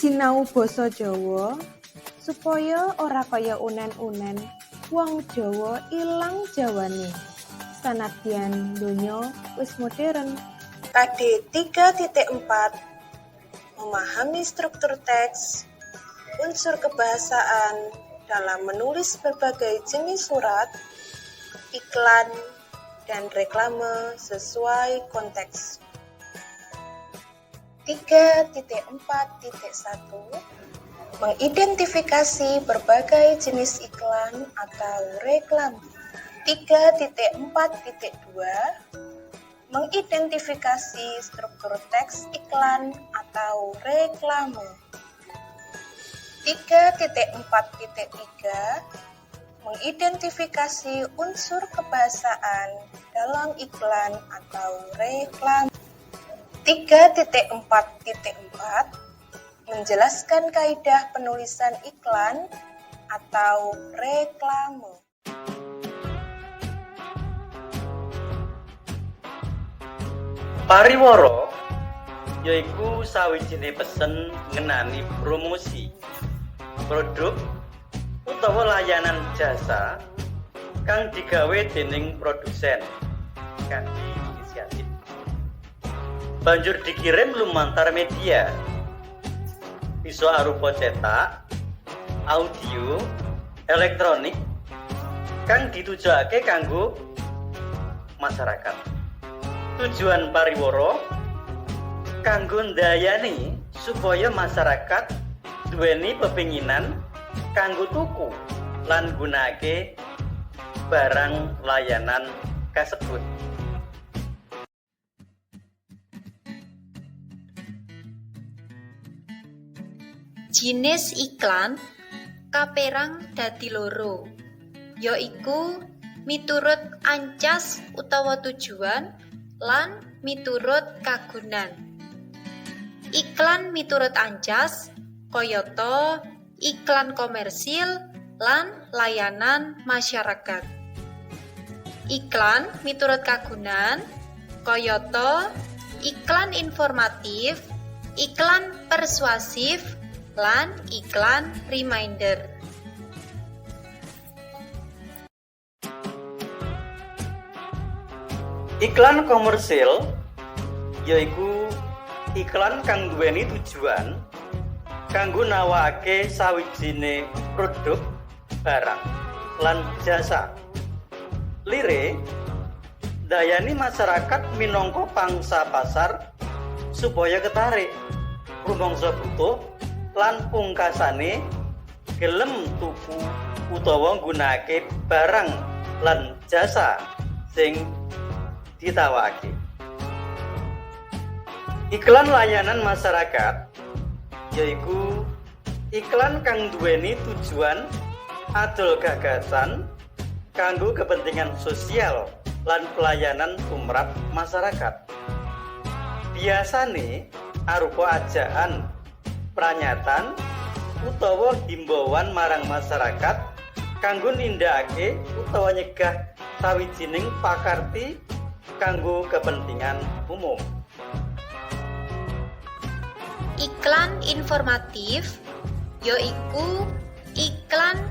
Sinau basa Jawa supaya ora kaya unen-unen wong Jawa ilang jawane. Sanadyan donya wis modern. KD 3.4 Memahami struktur teks, unsur kebahasaan dalam menulis berbagai jenis surat, iklan, dan reklame sesuai konteks. 3.4.1 Mengidentifikasi berbagai jenis iklan atau reklame. 3.4.2 Mengidentifikasi struktur teks iklan atau reklame. 3.4.3 Mengidentifikasi unsur kebahasaan dalam iklan atau reklame. 3.4.4 Menjelaskan kaidah penulisan iklan atau reklame. Pariwara yaiku sawijine pesen ngenani promosi produk utawa layanan jasa kang digawe dening produsen kanthi inisiatif. Banjur dikirim lumantar media, bisa arupa cetak, audio, elektronik kang ditujokake kanggo masyarakat. Tujuan pariwara kanggo ndayani supaya masyarakat duweni pepinginan kanggo tuku lan gunakake barang layanan kasebut. Jinis iklan kaperang dadi loro, yaiku miturut ancas utawa tujuan lan miturut kagunan. Iklan miturut ancas kayata iklan komersil lan layanan masyarakat. Iklan miturut kagunan kayata iklan informatif, iklan persuasif, lan iklan reminder. Iklan komersil yaiku iklan kang duweni tujuan kanggo nawakake sawijine produk, barang, lan jasa. Lire dayani masyarakat minangka pangsa pasar supaya ketarik rumangsa butuh lan pungkasane gelem tuku utawa nggunakake barang lan jasa sing ditawakake. Iklan layanan masyarakat yaiku iklan kang duweni tujuan adol gagasan kanggo kepentingan sosial lan pelayanan tumrap masyarakat. Biasane arupa ajaan, pranyatan utawa himbauan marang masyarakat kanggo nindakake utawa nyegah sawijining pakarti kanggo kepentingan umum. Iklan informatif yaiku iklan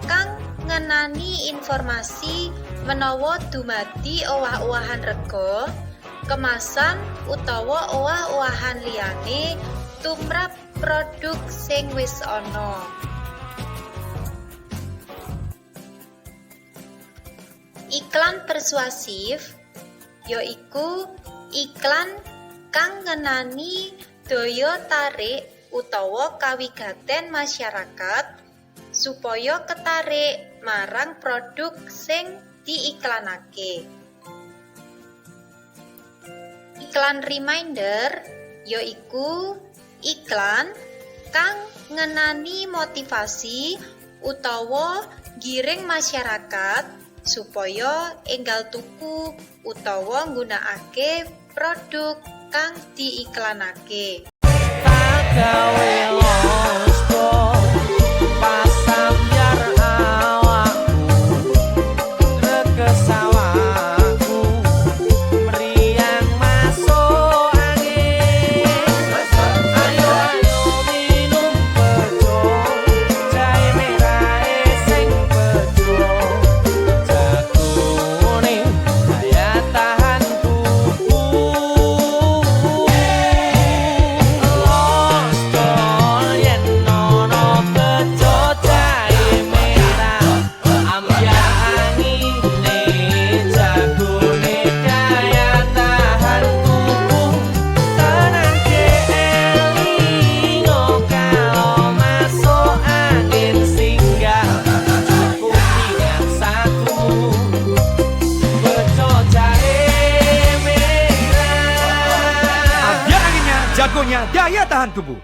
kang ngenani informasi menawa dumadi owah-owahan rega, kemasan utawa owah-owahan liyane tumrap produk sing wis ana. Iklan persuasif yaiku iklan kang ngenani daya tarik utawa kawigaten masyarakat supaya ketarik marang produk sing diiklanake. Iklan reminder yaiku iklan kang ngenani motivasi utawa giring masyarakat supaya enggal tuku utawa nggunakake produk kang diiklanake. Minum Jagonya daya tahan tubuh.